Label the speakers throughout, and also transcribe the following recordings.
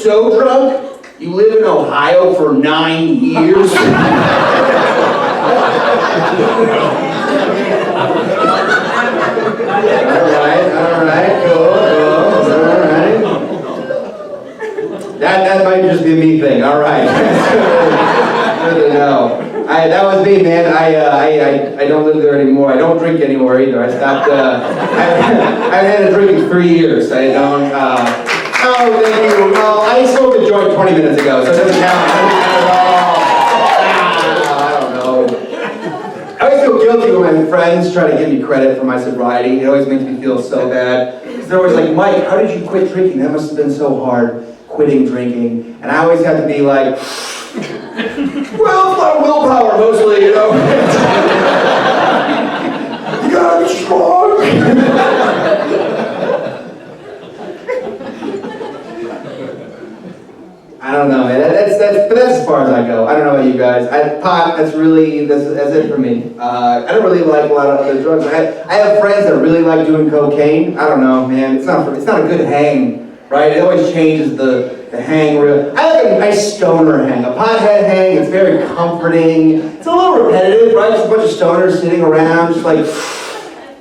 Speaker 1: so drunk, you live in Ohio for 9 years? Alright, cool, alright. That might just be a me thing, alright. Good to know. That was me, man. I don't live there anymore. I don't drink anymore either. I stopped, I had a drink in 3 years. I don't, oh, thank you. Well, I smoked a joint 20 minutes ago, so it doesn't count at all. I don't know. I always feel guilty when my friends try to give me credit for my sobriety. It always makes me feel so bad. Because they're always like, Mike, how did you quit drinking? That must have been so hard, quitting drinking. And I always have to be like, well, it's my willpower mostly, you know. You gotta be strong. I don't know, man. That's as far as I go. I don't know about you guys. Pot. That's it for me. I don't really like a lot of other drugs. I have friends that really like doing cocaine. I don't know, man. It's not a good hang, right? It always changes the hang. I like a nice stoner hang. A pothead hang. It's very comforting. It's a little repetitive, right? Just a bunch of stoners sitting around, just like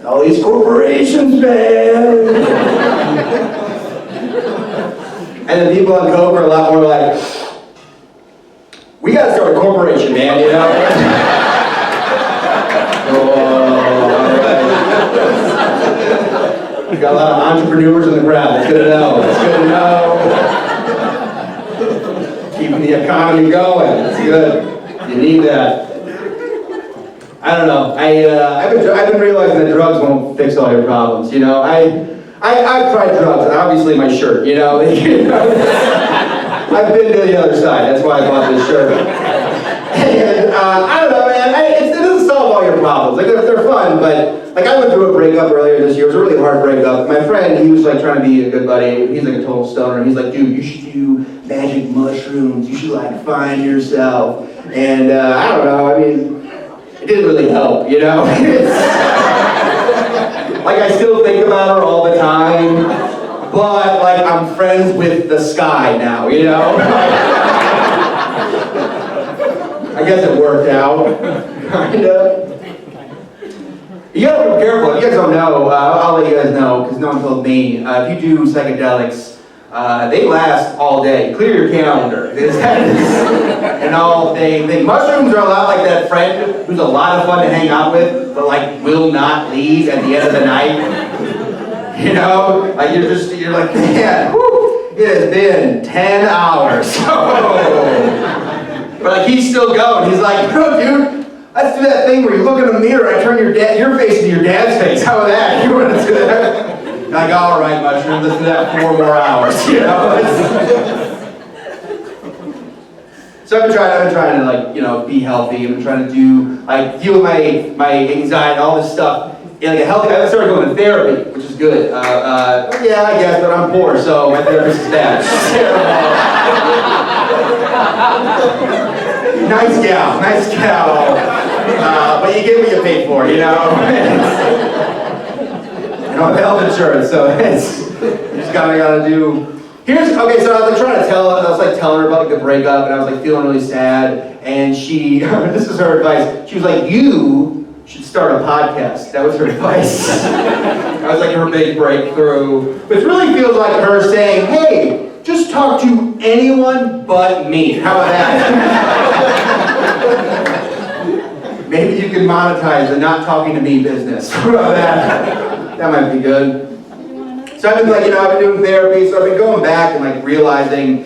Speaker 1: all these corporations, man. And then people on coke are a lot more like, we gotta start a corporation, man, you know? We got a lot of entrepreneurs in the crowd. It's good to know. It's good to know. Keeping the economy going. It's good. You need that. I don't know. I've been realizing that drugs won't fix all your problems, you know? I've tried drugs, and obviously my shirt, you know? I've been to the other side, that's why I bought this shirt. And, I don't know, man, it doesn't solve all your problems. Like, they're fun, but, like, I went through a breakup earlier this year. It was a really hard breakup. My friend, he was, like, trying to be a good buddy. He's, like, a total stoner. He's like, dude, you should do magic mushrooms. You should, like, find yourself. And, I don't know, I mean, it didn't really help, you know? Like, I still think about her all the time, but, like, I'm friends with the sky now, you know? I guess it worked out, kind of. You gotta be careful. If you guys don't know, I'll let you guys know, because no one told me. If you do psychedelics, they last all day. Clear your calendar. An all-day thing. Mushrooms are a lot like that friend who's a lot of fun to hang out with, but like will not leave at the end of the night. You know, like you're like, man, whew, it has been 10 hours. But like he's still going. He's like, no, dude, let's do that thing where you look in the mirror, I turn your face into your dad's face. How about that? You want to do that? Like, all right, mushroom, let's do that 4 more hours, you know? So I've been trying to, like, you know, be healthy. I've been trying to do, like, deal with my anxiety, all this stuff. Yeah, like a healthy, I started going to therapy, which is good. Yeah, I guess, but I'm poor, so my therapist is bad. Nice gal. But you get what you pay for, you know? I don't have health insurance, so you just gotta do. Okay, so I was like telling her about like the breakup, and I was like feeling really sad, and she, this is her advice, she was like, you should start a podcast. That was her advice. That was like her big breakthrough, which really feels like her saying, hey, just talk to anyone but me. How about that? Maybe you can monetize the not talking to me business. How about that? That might be good. So I've been like, I've been doing therapy, so I've been going back and like realizing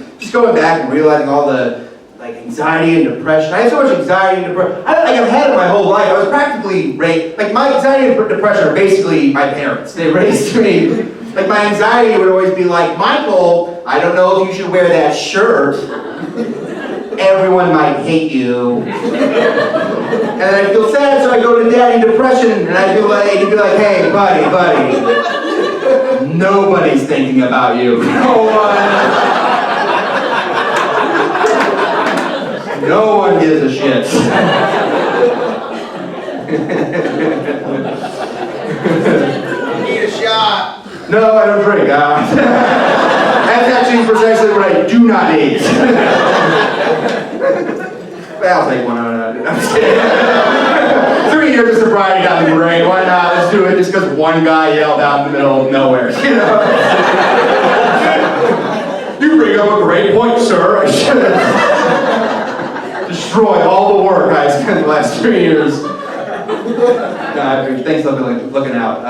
Speaker 1: all the like anxiety and depression. I had so much anxiety and depression. I've had it my whole life. I was practically raised, like my anxiety and depression are basically my parents. They raised me. Like my anxiety would always be like, Michael, I don't know if you should wear that shirt. Everyone might hate you. And then I feel sad, so I go to daddy depression, and he'd be like, hey, buddy, nobody's thinking about you. No one gives a shit. You need a shot. No, I don't drink. That's actually precisely what I do not eat. Well, I'll take one out of it. I'm just kidding. 3 years of sobriety got me brain. Why not? Let's do it just because one guy yelled out in the middle of nowhere. You know? You bring up a great point, sir. I should have destroyed all the work I spent the last 3 years. Thanks for looking out.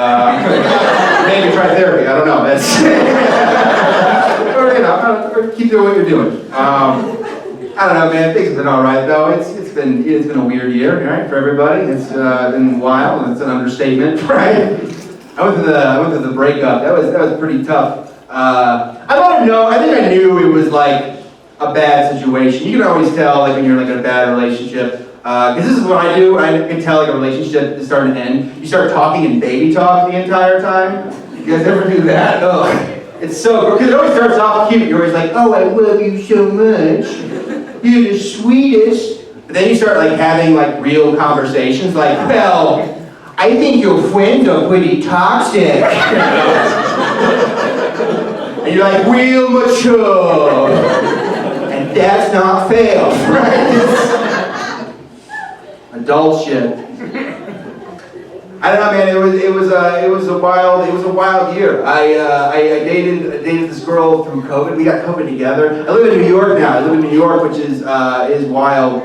Speaker 1: Maybe try therapy. I don't know. That's or, you know, keep doing what you're doing. I don't know, man. Things have been all right though. It's been a weird year, right, for everybody. It's been wild. It's an understatement, right? I went through the breakup. That was pretty tough. I think I knew it was like a bad situation. You can always tell, like when you're like in a bad relationship. Because this is what I do. I can tell like a relationship is starting to end. You start talking in baby talk the entire time. You guys ever do that? Oh, it's so, because it always starts off cute. You're always like, oh, I love you so much. You're the sweetest. But then you start like having like real conversations like, well, I think your friends are pretty toxic. And you're like, real mature. And that's not fair, right? Adult shit. I don't know, man. It was a wild year. I dated this girl through COVID. We got COVID together. I live in New York now. I live in New York, which is wild.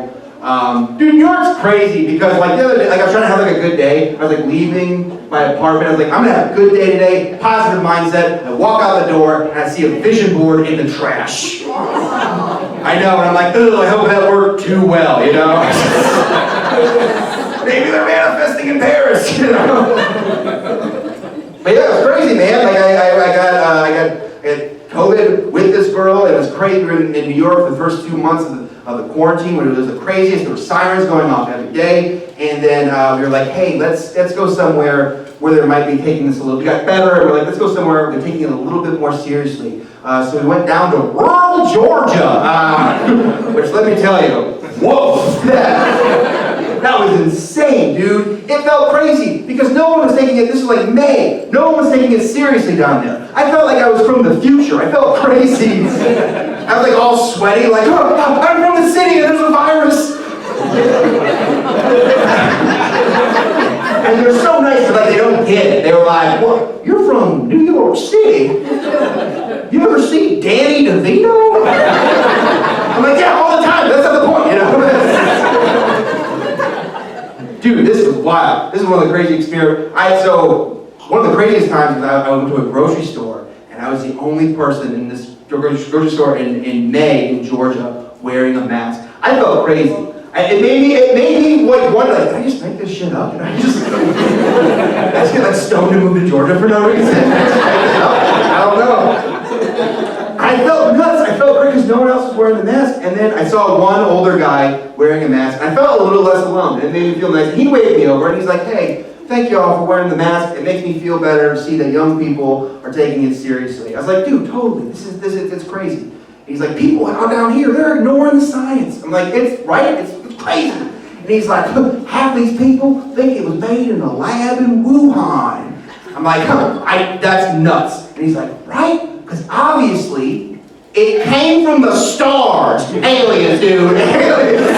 Speaker 1: Dude, New York's crazy because like the other day, like I was trying to have like a good day. I was like leaving my apartment. I was like, I'm gonna have a good day today. Positive mindset. I walk out the door and I see a vision board in the trash. I know, and I'm like, ugh, I hope that worked too well, you know? Maybe they're manifesting in Paris, you know? But yeah, it was crazy, man. Like I got COVID with this girl. It was crazy. We were in New York for the first 2 months of the quarantine when it was the craziest. There were sirens going off every day. And then we were like, hey, let's go somewhere where they might be taking this a little. We got better. And we're like, let's go somewhere where they're taking it a little bit more seriously. So we went down to rural Georgia, which let me tell you, whoa, that was insane, dude. It felt crazy because no one was taking it, this was like May, no one was taking it seriously down there. I felt like I was from the future. I felt crazy. I was like all sweaty, like, oh, I'm from the city and there's a virus. And they're so nice, but like they don't get it. They were like, well, you're from New York City. You ever see Danny DeVito? I'm like, yeah, all the time. That's not the point, you know? Dude, this was wild. This is one of the crazy experiences. One of the craziest times was I went to a grocery store, and I was the only person in this grocery store in May in Georgia wearing a mask. I felt crazy. It made me like wonder, like, did I just make this shit up? Did I just get like stoned to move to Georgia for no reason? I don't know. I felt nuts. I felt great because no one else was wearing the mask. And then I saw one older guy wearing a mask. And I felt a little less alone. It made me feel nice. And he waved me over and he's like, hey, thank you all for wearing the mask. It makes me feel better to see that young people are taking it seriously. I was like, dude, totally. It's crazy. And he's like, people out down here, they're ignoring the science. I'm like, it's right. It's crazy. And he's like, half these people think it was made in a lab in Wuhan. I'm like, that's nuts. And he's like, right? Because obviously, it came from the stars. Aliens, dude. Aliens.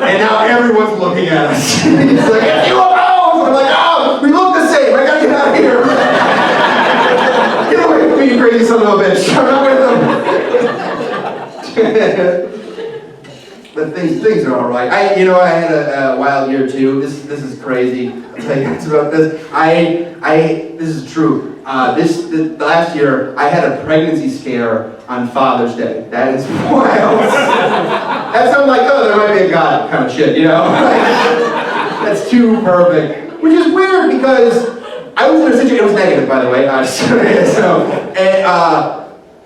Speaker 1: And now everyone's looking at us. He's like, it's UFOs! I'm like, oh, we look the same. I gotta get out of here. Get away from me, you crazy son of a bitch. I'm not with them. But things are all right. I had a wild year too. This is crazy. I'll tell you guys about this. This is true. The last year, I had a pregnancy scare on Father's Day. That is wild. That's not like, oh, there might be a God kind of shit, you know? That's too perfect. Which is weird because I was in a situation, it was negative, by the way.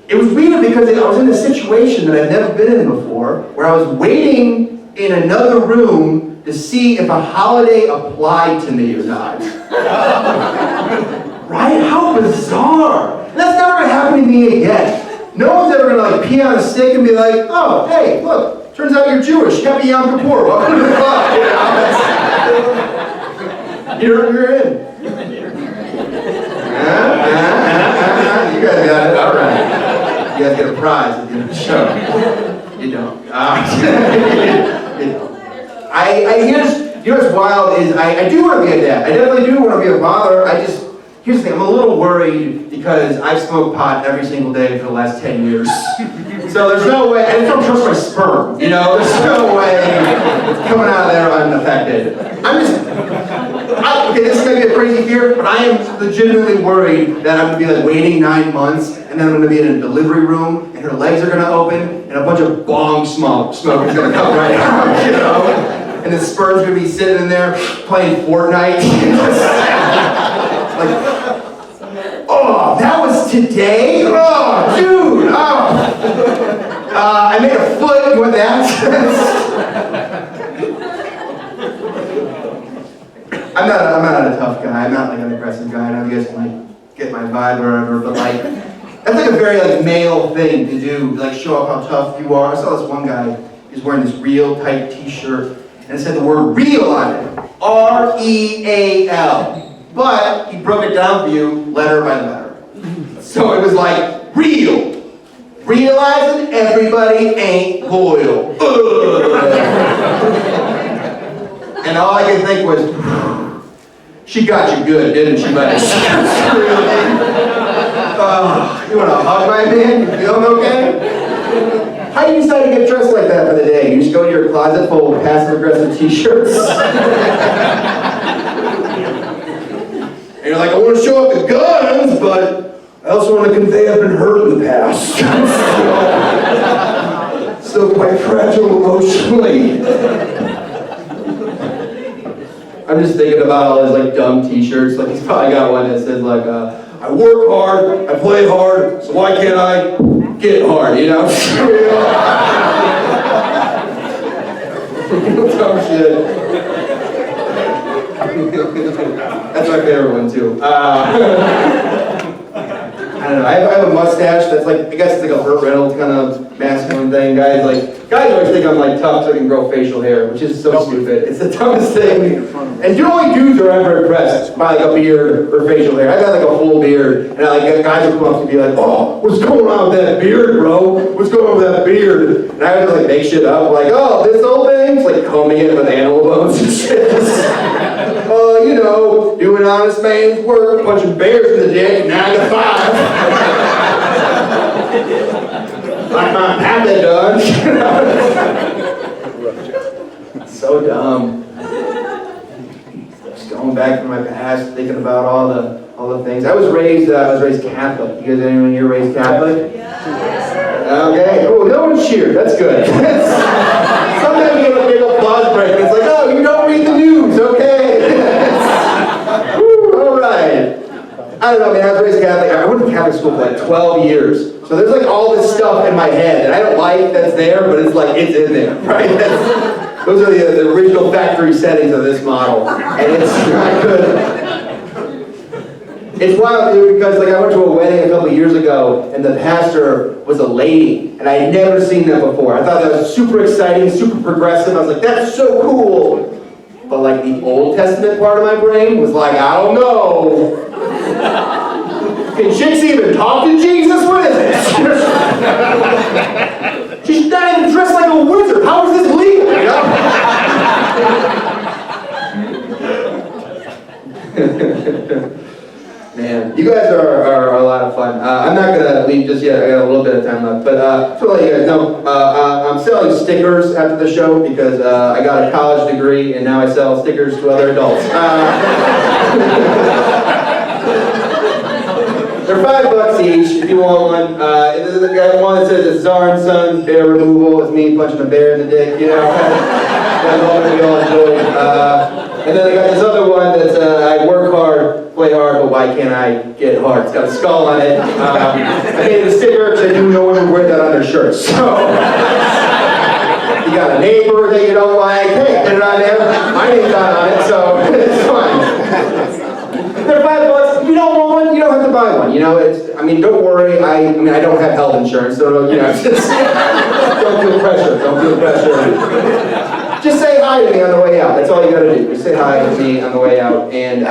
Speaker 1: It was weird because I was in a situation that I'd never been in before, where I was waiting in another room to see if a holiday applied to me or not. Right? How bizarre! That's never gonna happen to me again. No one's ever gonna like pee on a stick and be like, oh, hey, look, turns out you're Jewish. Happy Yom Kippur. Welcome to the club. You're in. You guys got it. All right. You guys get a prize at the end of the show. You don't. You don't. You know what's wild is I do want to be a dad. I definitely do want to be a father. Here's the thing, I'm a little worried because I've smoked pot every single day for the last 10 years. So there's no way, I just don't trust my sperm, you know? There's no way it's coming out of there unaffected. Okay, this may be a crazy fear, but I am legitimately worried that I'm going to be like waiting 9 months, and then I'm going to be in a delivery room, and her legs are going to open, and a bunch of bong smoke is going to come right out, you know? And the sperm's going to be sitting in there playing Fortnite. Like, oh, that was today? Oh, dude, oh. I made a foot, you want that? I'm not a tough guy, I'm not like an aggressive guy, I know you guys can like get my vibe or whatever, but like, that's like a very like male thing to do, like show off how tough you are. I saw this one guy, he's wearing this real tight t-shirt, and it said the word real on it, R-E-A-L. But he broke it down for you letter by letter. So it was like, real. Realizing everybody ain't loyal. And all I could think was, she got you good, didn't she, buddy? You want to hug my man? You feeling okay? How do you decide to get dressed like that for the day? You just go to your closet full of passive-aggressive t-shirts? And you're like, I want to show off the guns, but I also want to convey I've been hurt in the past. Still quite fragile emotionally. I'm just thinking about all his like dumb t-shirts. Like he's probably got one that says like, I work hard, I play hard, so why can't I get hard, you know? Dumb shit. That's my favorite one too. I don't know. I have a mustache that's like, I guess it's like a Burt Reynolds kind of masculine thing. Guys always think I'm like tough so I can grow facial hair, which is so stupid. It's the dumbest thing. And only dudes are ever impressed by like a beard or facial hair. I got like a full beard, and like guys will come up to be like, "Oh, what's going on with that beard, bro? What's going on with that beard?" And I have to like make shit up, like, "Oh, this old thing," it's like combing it with animal bones and shit. You know, doing honest man's work, punching bears in the dick, 9 to 5. Like my habit done. So dumb. Just going back to my past, thinking about all the things. I was raised Catholic. You guys, anyone here raised Catholic? Yeah. Okay. Oh, no one cheered. That's good. Sometimes you get a big applause break, and it's like, oh, you don't read the news, okay? All right. I don't know, man. I was raised Catholic. I went to Catholic school for like 12 years. So there's like all this stuff in my head that I don't like that's there, but it's like, it's in there, right? Those are the original factory settings of this model. And it's not good. It's wild, dude, because like I went to a wedding a couple years ago, and the pastor was a lady, and I had never seen that before. I thought that was super exciting, super progressive. I was like, that's so cool. But like the Old Testament part of my brain was like, I don't know. Can chicks even talk to Jesus? What is this? She's not even dressed like a wizard. How is this legal? You know? Man, you guys are a lot of fun. I'm not gonna leave just yet. I got a little bit of time left, but just to let you guys know, I'm selling stickers after the show because I got a college degree and now I sell stickers to other adults. They're $5 each if you want one. There's a guy one that says it's Szar and Sons bear removal. It's me punching a bear in the dick, you know. That's all we all enjoy. And then I got this other one that's I work hard, play hard, but why can't I get hard? It's got a skull on it. I made the sticker because I knew no one would wear that on their shirts. So you got a neighbor that you don't like, hey, put it on there. My name's not on it, so it's fine. They're $5. If you don't want one, you don't have to buy one. You know, don't worry. I don't have health insurance, so you know, just don't feel pressure. Don't feel pressure. Just say hi to me on the way out. That's all you gotta do. Just say hi to me on the way out, and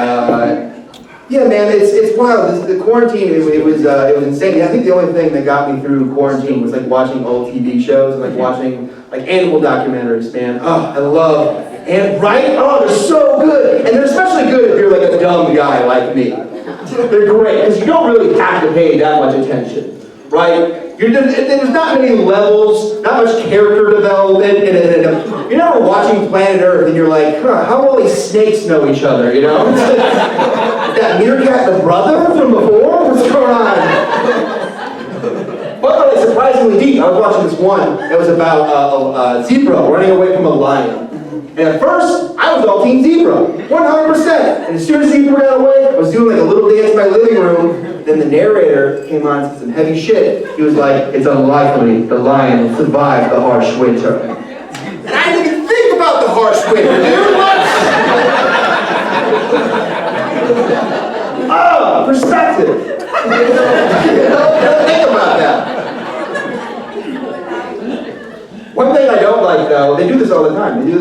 Speaker 1: Yeah, man, it's wild. The quarantine, it was insane. I think the only thing that got me through quarantine was like watching old TV shows and like watching like animal documentaries, man. Oh, I love and right? Oh, they're so good, and they're especially good if you're like a dumb guy like me. They're great because you don't really have to pay that much attention, right? There's not many levels, not much character development. You're never watching Planet Earth and you're like, huh, how will these snakes know each other, you know? That meerkat the brother from before? What's going on? But like, surprisingly deep. I was watching this one that was about a zebra running away from a lion. And at first, I was all team zebra, 100%. And as soon as zebra got away, I was doing like a little dance in my living room. Then the narrator came on and said some heavy shit. He was like, it's unlikely the lion will survive the harsh winter. And I didn't even think about the harsh winter, dude. What? Oh, perspective. Think about that. One thing I don't like though, they do this all the time. They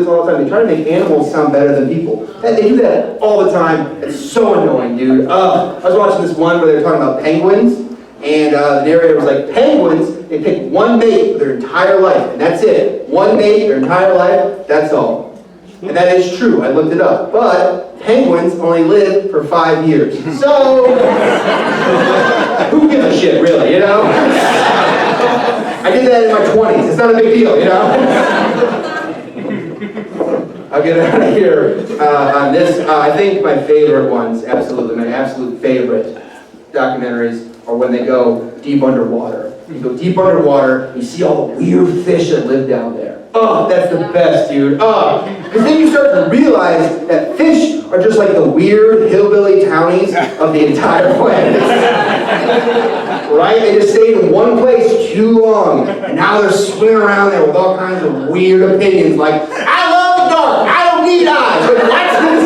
Speaker 1: try to make animals sound better than people. And they do that all the time. It's so annoying, dude. I was watching this one where they were talking about penguins, and the narrator was like, penguins, they pick one mate for their entire life, and that's it. One mate their entire life, that's all. And that is true, I looked it up. But penguins only live for 5 years. So, who gives a shit, really, you know? I did that in my 20s. It's not a big deal, you know? I'll get out of here on this. I think my favorite ones, absolutely, my absolute favorite documentaries are when they go deep underwater. You go deep underwater, you see all the weird fish that live down there. Oh, that's the best, dude. Oh, because then you start to realize that fish are just like the weird hillbilly townies of the entire planet. Right? They just stayed in one place too long, and now they're swimming around there with all kinds of weird opinions like, I love the dark, I don't need eyes. But what's this?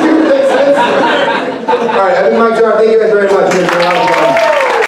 Speaker 1: All right, I've been Mike Szar. Thank you guys very much. It's been a lot of fun.